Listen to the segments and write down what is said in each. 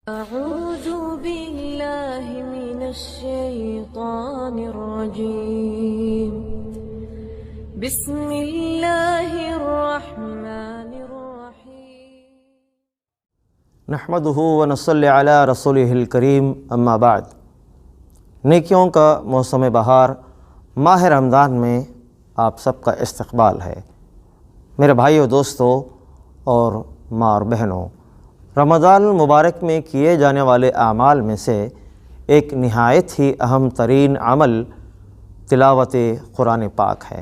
أعوذ بالله من الشيطان الرجيم بسم الله الرحمن الرحيم نحمده ونصلی علی رسولہ الکریم اما بعد۔ نیکیوں کا موسم بہار ماہ رمضان میں آپ سب کا استقبال ہے۔ میرے بھائیو، دوستو اور ماں اور بہنوں، رمضان المبارک میں کیے جانے والے اعمال میں سے ایک نہایت ہی اہم ترین عمل تلاوت قرآن پاک ہے۔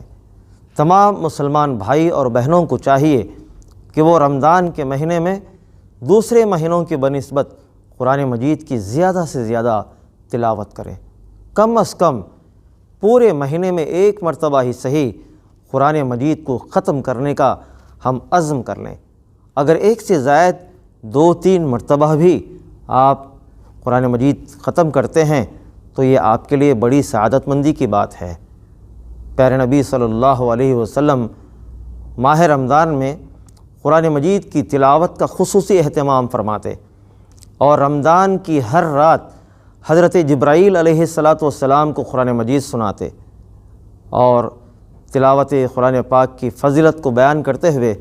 تمام مسلمان بھائی اور بہنوں کو چاہیے کہ وہ رمضان کے مہینے میں دوسرے مہینوں کی بنسبت قرآن مجید کی زیادہ سے زیادہ تلاوت کریں۔ کم از کم پورے مہینے میں ایک مرتبہ ہی صحیح قرآن مجید کو ختم کرنے کا ہم عزم کر لیں۔ اگر ایک سے زائد 2-3 مرتبہ بھی آپ قرآن مجید ختم کرتے ہیں تو یہ آپ کے لیے بڑی سعادت مندی کی بات ہے۔ پیارے نبی صلی اللہ علیہ وسلم ماہ رمضان میں قرآن مجید کی تلاوت کا خصوصی اہتمام فرماتے اور رمضان کی ہر رات حضرت جبرائیل علیہ السلام کو قرآن مجید سناتے اور تلاوت قرآن پاک کی فضیلت کو بیان کرتے ہوئے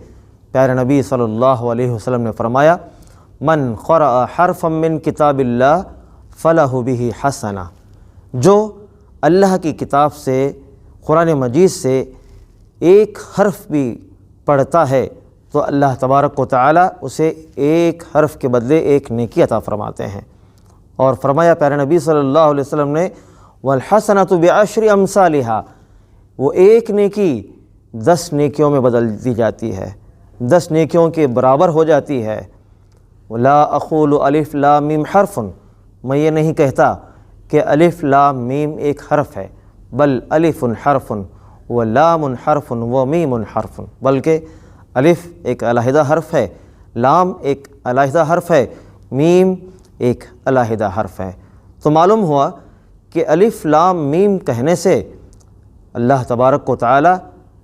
پیارے نبی صلی اللہ علیہ وسلم نے فرمایا، من قرأ حرفا من کتاب اللہ فلہ بہ حسنہ، جو اللہ کی کتاب سے قرآن مجید سے ایک حرف بھی پڑھتا ہے تو اللہ تبارک و تعالی اسے ایک حرف کے بدلے ایک نیکی عطا فرماتے ہیں۔ اور فرمایا پیارے نبی صلی اللہ علیہ وسلم نے، والحسنۃ بعشر امثالہا، وہ ایک نیکی 10 نیکیوں میں بدل دی جاتی ہے، 10 نیکیوں کے برابر ہو جاتی ہے۔ لا اقول الف لام میم حرف، میں یہ نہیں کہتا کہ الف لام میم ایک حرف ہے، بل الف حرف و لام حرف و میم حرف، بلکہ الف ایک علیحدہ حرف ہے، لام ایک علیحدہ حرف ہے، میم ایک علیحدہ حرف ہے۔ تو معلوم ہوا کہ الف لام میم کہنے سے اللہ تبارک و تعالی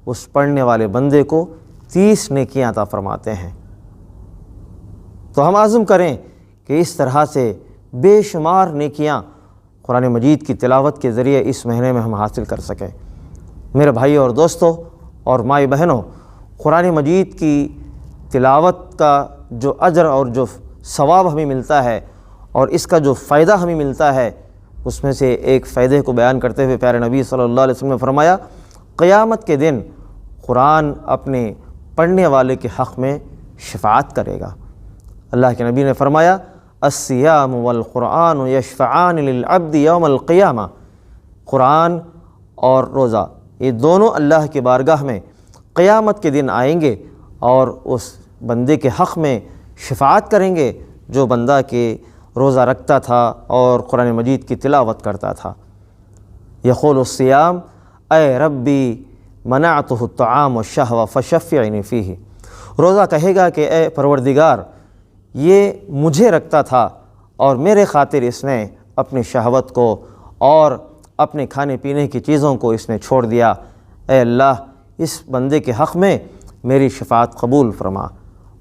اس پڑھنے والے بندے کو 30 نیکیاں عطا فرماتے ہیں۔ تو ہم عزم کریں کہ اس طرح سے بے شمار نیکیاں قرآن مجید کی تلاوت کے ذریعے اس مہینے میں ہم حاصل کر سکیں۔ میرے بھائی اور دوستو اور مائی بہنوں، قرآن مجید کی تلاوت کا جو اجر اور جو ثواب ہمیں ملتا ہے اور اس کا جو فائدہ ہمیں ملتا ہے، اس میں سے ایک فائدے کو بیان کرتے ہوئے پیارے نبی صلی اللہ علیہ وسلم نے فرمایا، قیامت کے دن قرآن اپنے پڑھنے والے کے حق میں شفاعت کرے گا۔ اللہ کے نبی نے فرمایا، الصیام والقرآن یشفعان للعبد یوم القیامہ، قرآن اور روزہ یہ دونوں اللہ کی بارگاہ میں قیامت کے دن آئیں گے اور اس بندے کے حق میں شفاعت کریں گے جو بندہ کہ روزہ رکھتا تھا اور قرآن مجید کی تلاوت کرتا تھا۔ یقول الصیام اے ربی منعتہ الطعام والشہوہ فشفعنی فیہ، روزہ کہے گا کہ اے پروردگار، یہ مجھے رکھتا تھا اور میرے خاطر اس نے اپنی شہوت کو اور اپنے کھانے پینے کی چیزوں کو اس نے چھوڑ دیا، اے اللہ اس بندے کے حق میں میری شفاعت قبول فرما۔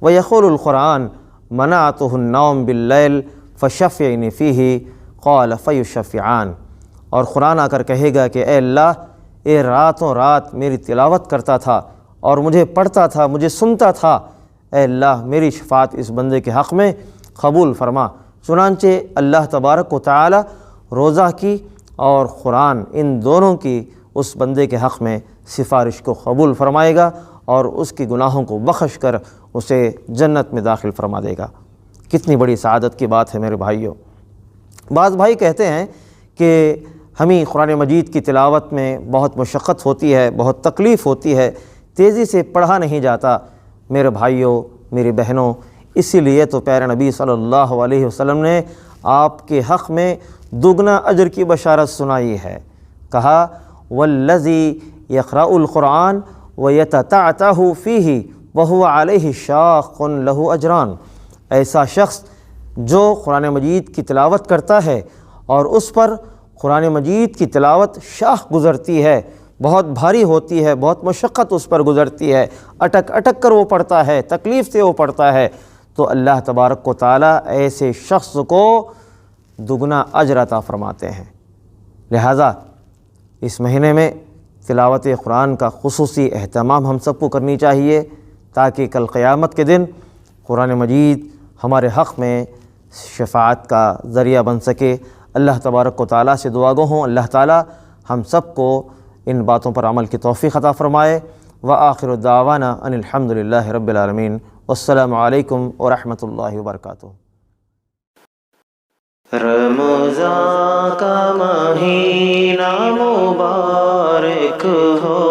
ویقول القرآن منعتہ النوم باللیل فشفعنی فیہ قال فیشفعان، اور قرآن آ کر کہے گا کہ اے اللہ، یہ راتوں رات میری تلاوت کرتا تھا اور مجھے پڑھتا تھا، مجھے سنتا تھا، اے اللہ میری شفاعت اس بندے کے حق میں قبول فرما۔ چنانچہ اللہ تبارک و تعالی روزہ کی اور قرآن ان دونوں کی اس بندے کے حق میں سفارش کو قبول فرمائے گا اور اس کی گناہوں کو بخش کر اسے جنت میں داخل فرما دے گا۔ کتنی بڑی سعادت کی بات ہے میرے بھائیوں۔ بعض بھائی کہتے ہیں کہ ہمیں قرآن مجید کی تلاوت میں بہت مشقت ہوتی ہے، بہت تکلیف ہوتی ہے، تیزی سے پڑھا نہیں جاتا۔ میرے بھائیوں، میری بہنوں، اسی لیے تو پیارے نبی صلی اللہ علیہ وسلم نے آپ کے حق میں دگنا اجر کی بشارت سنائی ہے۔ کہا، والذی یقرأ القرآن ویتتعتع فیہ وہو علیہ شاق لہ اجران، ایسا شخص جو قرآن مجید کی تلاوت کرتا ہے اور اس پر قرآن مجید کی تلاوت شاق گزرتی ہے، بہت بھاری ہوتی ہے، بہت مشقت اس پر گزرتی ہے، اٹک اٹک کر وہ پڑھتا ہے، تکلیف سے وہ پڑھتا ہے، تو اللہ تبارک و تعالیٰ ایسے شخص کو دگنا اجر عطا فرماتے ہیں۔ لہٰذا اس مہینے میں تلاوت قرآن کا خصوصی اہتمام ہم سب کو کرنی چاہیے، تاکہ کل قیامت کے دن قرآن مجید ہمارے حق میں شفاعت کا ذریعہ بن سکے۔ اللہ تبارک و تعالیٰ سے دعا گو ہوں اللہ تعالیٰ ہم سب کو ان باتوں پر عمل کی توفیق عطا فرمائے۔ وآخر دعوانا ان الحمد للہ رب العالمین، والسلام علیکم ورحمۃ اللہ وبرکاتہ۔ رمضان کا مہینہ مبارک ہو،